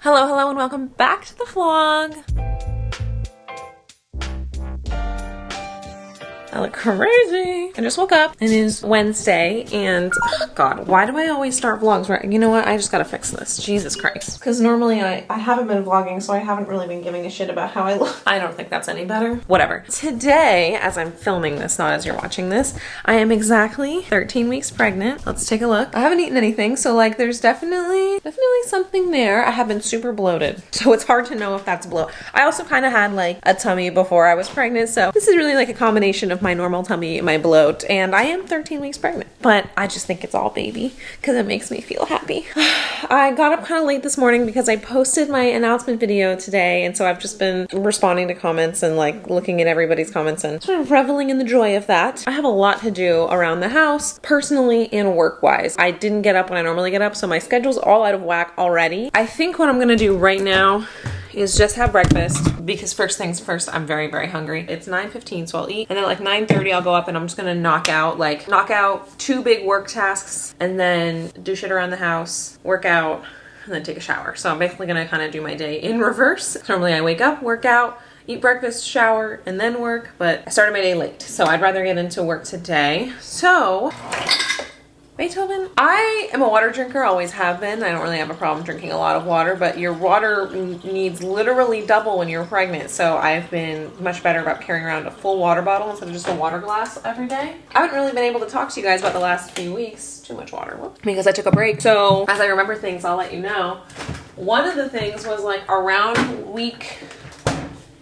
Hello, hello, and welcome back to the vlog. I look crazy. I just woke up. It is Wednesday and God, why do I always start vlogs right? You know what? I just gotta fix this. Jesus Christ. Because normally I haven't been vlogging, so I haven't really been giving a shit about how I look. I don't think that's any better. Whatever. Today, as I'm filming this, not as you're watching this, I am exactly 13 weeks pregnant. Let's take a look. I haven't eaten anything, so like there's definitely something there. I have been super bloated, so it's hard to know if that's bloat. I also kind of had like a tummy before I was pregnant, so this is really like a combination of my normal tummy, my bloat, and I am 13 weeks pregnant. But I just think it's all baby because it makes me feel happy. I got up kind of late this morning because I posted my announcement video today, and so I've just been responding to comments and like looking at everybody's comments and sort of reveling in the joy of that. I have a lot to do around the house, personally and work-wise. I didn't get up when I normally get up, so my schedule's all out of whack already. I think what I'm gonna do right now is just have breakfast because first things first, I'm very, very hungry. It's 9:15, so I'll eat. And then like 9:30, I'll go up and I'm just gonna knock out 2 big work tasks and then do shit around the house, work out, and then take a shower. So I'm basically gonna kind of do my day in reverse. Normally I wake up, work out, eat breakfast, shower, and then work, but I started my day late. So I'd rather get into work today. So, Beethoven. I am a water drinker, always have been. I don't really have a problem drinking a lot of water, but your water needs literally double when you're pregnant. So I've been much better about carrying around a full water bottle instead of just a water glass every day. I haven't really been able to talk to you guys about the last few weeks. Too much water. Whoops. Because I took a break. So as I remember things, I'll let you know. One of the things was like around week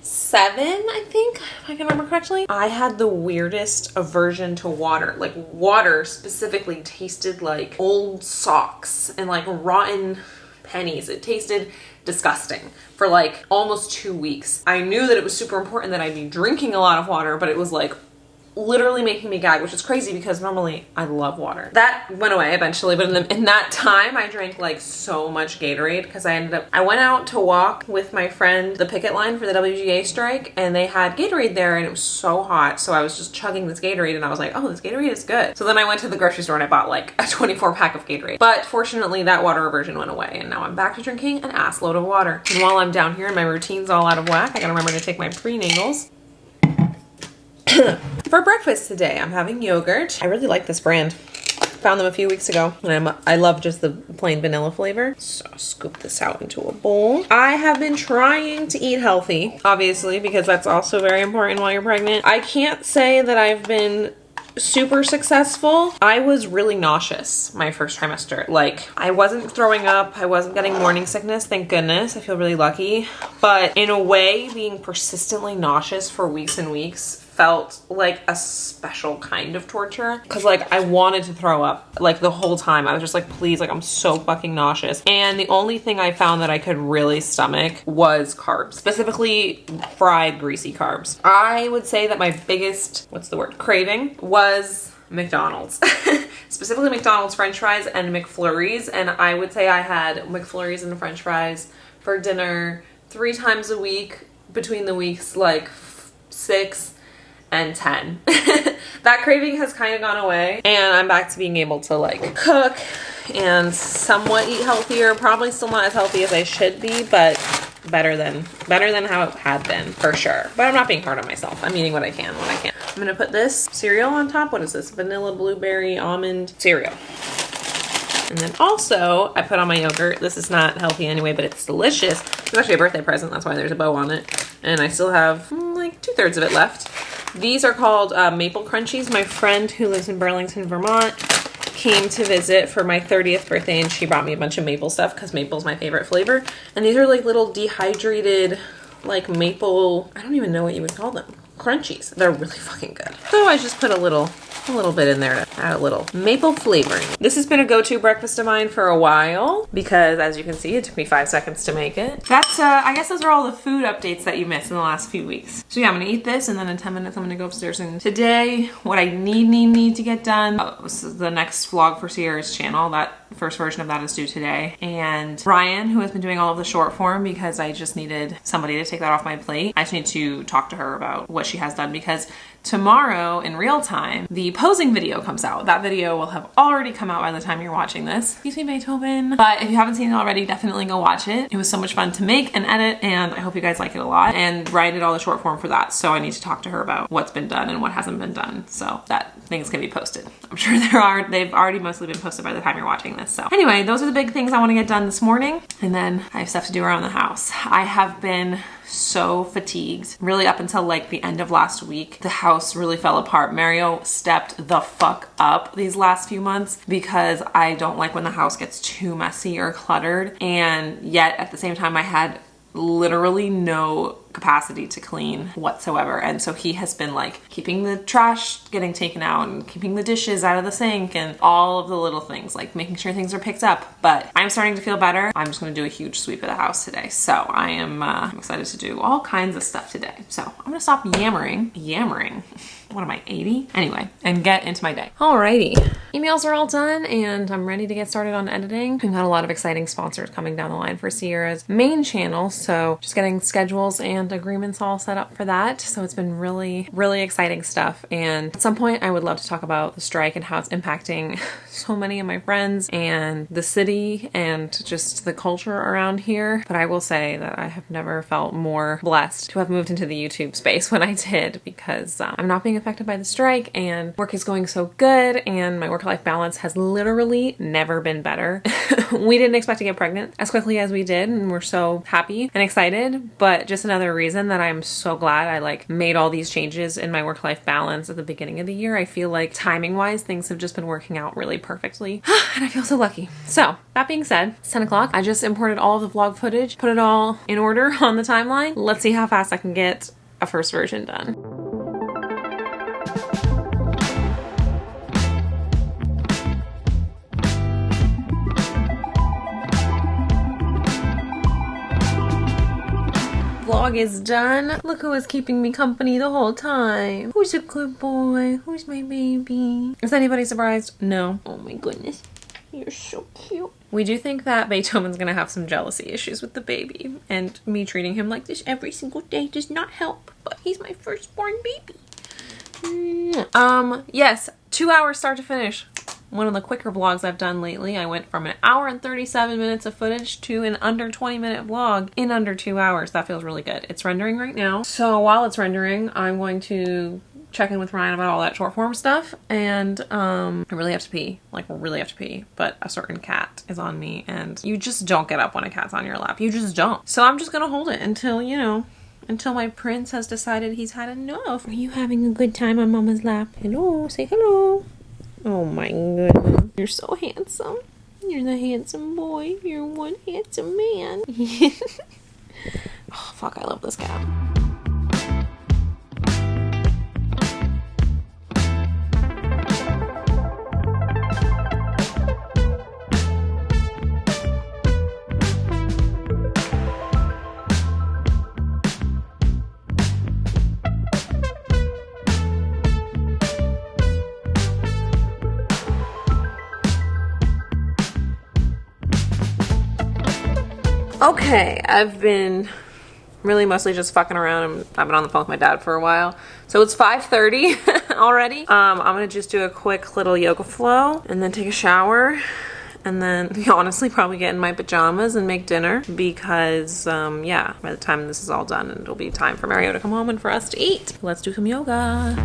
7, I think, if I can remember correctly. I had the weirdest aversion to water. Like water specifically tasted like old socks and like rotten pennies. It tasted disgusting for like almost 2 weeks. I knew that it was super important that I'd be drinking a lot of water, but it was like literally making me gag, which is crazy because normally I love water. That went away eventually, but in that time I drank like so much Gatorade because I went out to walk with my friend the picket line for the WGA strike, and they had Gatorade there and it was so hot, so I was just chugging this Gatorade and I was like, oh, this Gatorade is good. So then I went to the grocery store and I bought like a 24 pack of Gatorade, but fortunately that water aversion went away and now I'm back to drinking an ass load of water. And while I'm down here and my routine's all out of whack, I gotta remember to take my prenatals. For breakfast today, I'm having yogurt. I really like this brand. Found them a few weeks ago, and I love just the plain vanilla flavor. So I'll scoop this out into a bowl. I have been trying to eat healthy, obviously, because that's also very important while you're pregnant. I can't say that I've been super successful. I was really nauseous my first trimester. Like, I wasn't throwing up, I wasn't getting morning sickness, thank goodness. I feel really lucky. But in a way, being persistently nauseous for weeks and weeks felt like a special kind of torture, because like I wanted to throw up like the whole time. I was just like, please, like I'm so fucking nauseous. And the only thing I found that I could really stomach was carbs, specifically fried greasy carbs. I would say that my biggest, craving was McDonald's. Specifically McDonald's French fries and McFlurries, and I would say I had McFlurries and French fries for dinner 3 times a week between the weeks like 6 and 10. That craving has kind of gone away and I'm back to being able to like cook and somewhat eat healthier. Probably still not as healthy as I should be, but better than how it had been for sure. But I'm not being hard on myself. I'm eating what I can when I can. I'm gonna put this cereal on top. What is this? Vanilla blueberry almond cereal. And then also I put on my yogurt. This is not healthy anyway, but it's delicious. It's actually a birthday present. That's why there's a bow on it. And I still have like 2/3 of it left. These are called Maple Crunchies. My friend who lives in Burlington, Vermont came to visit for my 30th birthday and she brought me a bunch of maple stuff because maple's my favorite flavor. And these are like little dehydrated, like maple, I don't even know what you would call them, crunchies. They're really fucking good. So I just put a little bit in there to add a little maple flavoring. This has been a go-to breakfast of mine for a while because, as you can see, it took me 5 seconds to make it. That's, I guess those are all the food updates that you missed in the last few weeks. So yeah, I'm gonna eat this and then in 10 minutes I'm gonna go upstairs. And today, what I need to get done, this is the next vlog for Sierra's channel. That first version of that is due today. And Ryan, who has been doing all of the short form because I just needed somebody to take that off my plate. I just need to talk to her about what she has done because tomorrow in real time, the posing video comes out. That video will have already come out by the time you're watching this. Excuse me, Beethoven. But if you haven't seen it already, definitely go watch it. It was so much fun to make and edit, and I hope you guys like it a lot. And Ryan did all the short form for that, so I need to talk to her about what's been done and what hasn't been done. So that thing's gonna be posted. I'm sure they've already mostly been posted by the time you're watching this. So anyway, those are the big things I want to get done this morning, and then I have stuff to do around the house. I have been so fatigued. Really up until like the end of last week, the house really fell apart. Mario stepped the fuck up these last few months because I don't like when the house gets too messy or cluttered, and yet at the same time I had literally no capacity to clean whatsoever. And so he has been like keeping the trash getting taken out and keeping the dishes out of the sink and all of the little things, like making sure things are picked up. But I'm starting to feel better. I'm just going to do a huge sweep of the house today. So I am excited to do all kinds of stuff today. So I'm going to stop yammering. What am I, 80? Anyway, and get into my day. Alrighty. Emails are all done and I'm ready to get started on editing. We've got a lot of exciting sponsors coming down the line for Sierra's main channel. So just getting schedules and agreements all set up for that. So it's been really, really exciting stuff. And at some point I would love to talk about the strike and how it's impacting so many of my friends and the city and just the culture around here. But I will say that I have never felt more blessed to have moved into the YouTube space when I did, because I'm not being affected by the strike and work is going so good and my work-life balance has literally never been better. We didn't expect to get pregnant as quickly as we did and we're so happy and excited, but just another reason that I'm so glad I like made all these changes in my work-life balance at the beginning of the year. I feel like timing-wise things have just been working out really perfectly and I feel so lucky. So that being said, it's 10 o'clock. I just imported all of the vlog footage, put it all in order on the timeline. Let's see how fast I can get a first version done. Vlog is done. Look who was keeping me company the whole time. Who's a good boy? Who's my baby? Is anybody surprised? No. Oh my goodness. You're so cute. We do think that Beethoven's gonna have some jealousy issues with the baby, and me treating him like this every single day does not help, but he's my firstborn baby. Yes, 2 hours start to finish. One of the quicker vlogs I've done lately. I went from 1 hour and 37 minutes of footage to an under 20-minute vlog in under 2 hours. That feels really good. It's rendering right now. So while it's rendering, I'm going to check in with Ryan about all that short form stuff. And I really have to pee. Like, really have to pee. But a certain cat is on me and you just don't get up when a cat's on your lap. You just don't. So I'm just gonna hold it until, you know, until my prince has decided he's had enough. Are you having a good time on Mama's lap? Hello, say hello. Oh my goodness. You're so handsome. You're the handsome boy. You're one handsome man. Oh, fuck, I love this cat. Okay, I've been really mostly just fucking around. I've been on the phone with my dad for a while. So it's 5:30 already. I'm gonna just do a quick little yoga flow and then take a shower. And then honestly probably get in my pajamas and make dinner because yeah, by the time this is all done it'll be time for Mario to come home and for us to eat. Let's do some yoga.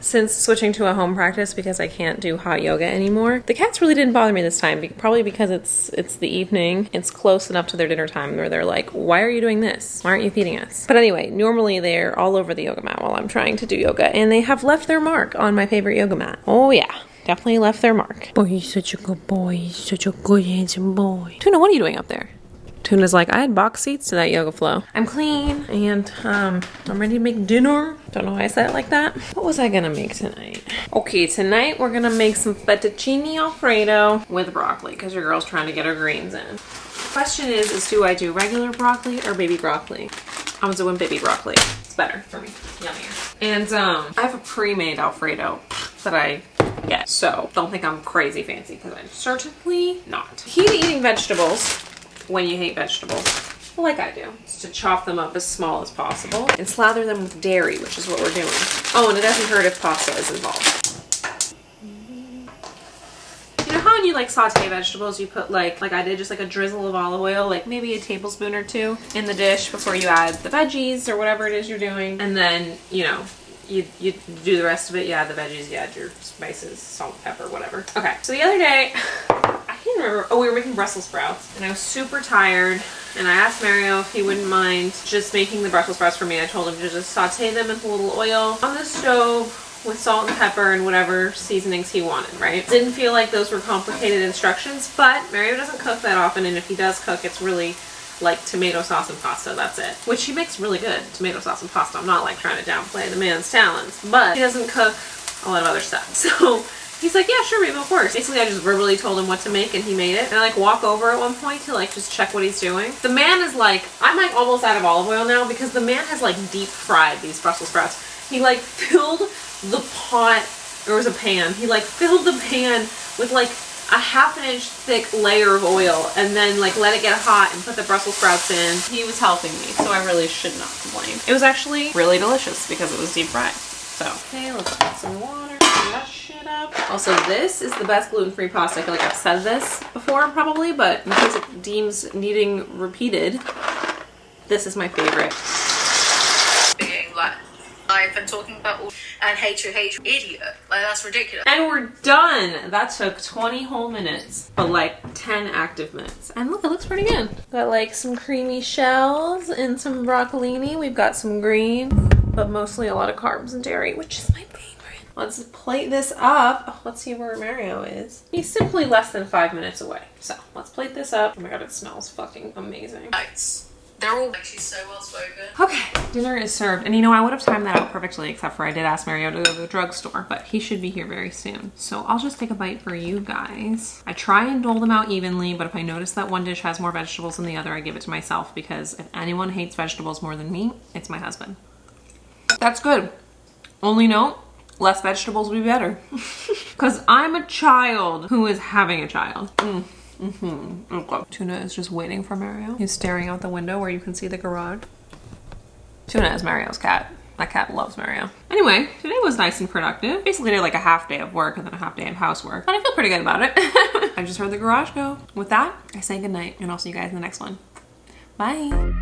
Since switching to a home practice because I can't do hot yoga anymore, the cats really didn't bother me this time, probably because it's the evening. It's close enough to their dinner time where they're like, why are you doing this? Why aren't you feeding us? But anyway, normally they're all over the yoga mat while I'm trying to do yoga, and they have left their mark on my favorite yoga mat. Oh yeah, definitely left their mark. Boy, he's such a good boy. He's such a good, handsome boy. Tuna, what are you doing up there? Tuna's like, I had box seats to that yoga flow. I'm clean and I'm ready to make dinner. Don't know why I said it like that. What was I gonna make tonight? Okay, tonight we're gonna make some fettuccine alfredo with broccoli because your girl's trying to get her greens in. Question is do I do regular broccoli or baby broccoli? I'm doing baby broccoli. It's better for me. Yummier. And I have a pre-made alfredo that I get. So don't think I'm crazy fancy because I'm certainly not. Key to eating vegetables when you hate vegetables, like I do, is to chop them up as small as possible and slather them with dairy, which is what we're doing. Oh, and it doesn't hurt if pasta is involved. You know how when you like saute vegetables, you put like I did, just like a drizzle of olive oil, like maybe a tablespoon or two in the dish before you add the veggies or whatever it is you're doing. And then, you know, you do the rest of it. You add the veggies, you add your spices, salt, pepper, whatever. Okay, so the other day, I can't remember, oh, we were making Brussels sprouts and I was super tired and I asked Mario if he wouldn't mind just making the Brussels sprouts for me. I told him to just saute them with a little oil on the stove with salt and pepper and whatever seasonings he wanted, right? Didn't feel like those were complicated instructions, but Mario doesn't cook that often, and if he does cook, it's really like tomato sauce and pasta, that's it. Which he makes really good, tomato sauce and pasta. I'm not like trying to downplay the man's talents, but he doesn't cook a lot of other stuff. So he's like, yeah, sure, babe, of course. Basically, I just verbally told him what to make and he made it. And I like walk over at one point to like just check what he's doing. The man is like, I'm like almost out of olive oil now because the man has like deep fried these Brussels sprouts. He like filled the pot, or it was a pan, he like filled the pan with like a ½ inch thick layer of oil and then like let it get hot and put the Brussels sprouts in. He was helping me, so I really should not complain. It was actually really delicious because it was deep fried. So, okay, let's put some water, clean that shit up. Also, this is the best gluten-free pasta. I feel like I've said this before probably, but because it deems needing repeated, this is my favorite. Life and talking about all and H idiot, like that's ridiculous. And we're done. That took 20 whole minutes, but like 10 active minutes. And look, it looks pretty good. Got like some creamy shells and some broccolini. We've got some greens, but mostly a lot of carbs and dairy, which is my favorite. Let's plate this up. Oh, let's see where Mario is. He's simply less than 5 minutes away. So let's plate this up. Oh my god, it smells fucking amazing. Nice. They're all like, she's so well spoken. Okay, dinner is served. And you know, I would have timed that out perfectly, except for I did ask Mario to go to the drugstore, but he should be here very soon. So I'll just take a bite for you guys. I try and dole them out evenly, but if I notice that one dish has more vegetables than the other, I give it to myself, because if anyone hates vegetables more than me, it's my husband. That's good. Only note, less vegetables would be better. Because I'm a child who is having a child. Okay. Tuna is just waiting for Mario. He's staring out the window where you can see the garage. Tuna is Mario's cat. That cat loves Mario. Anyway, today was nice and productive. Basically did like a half day of work and then a half day of housework. But I feel pretty good about it. I just heard the garage go. With that, I say goodnight and I'll see you guys in the next one. Bye.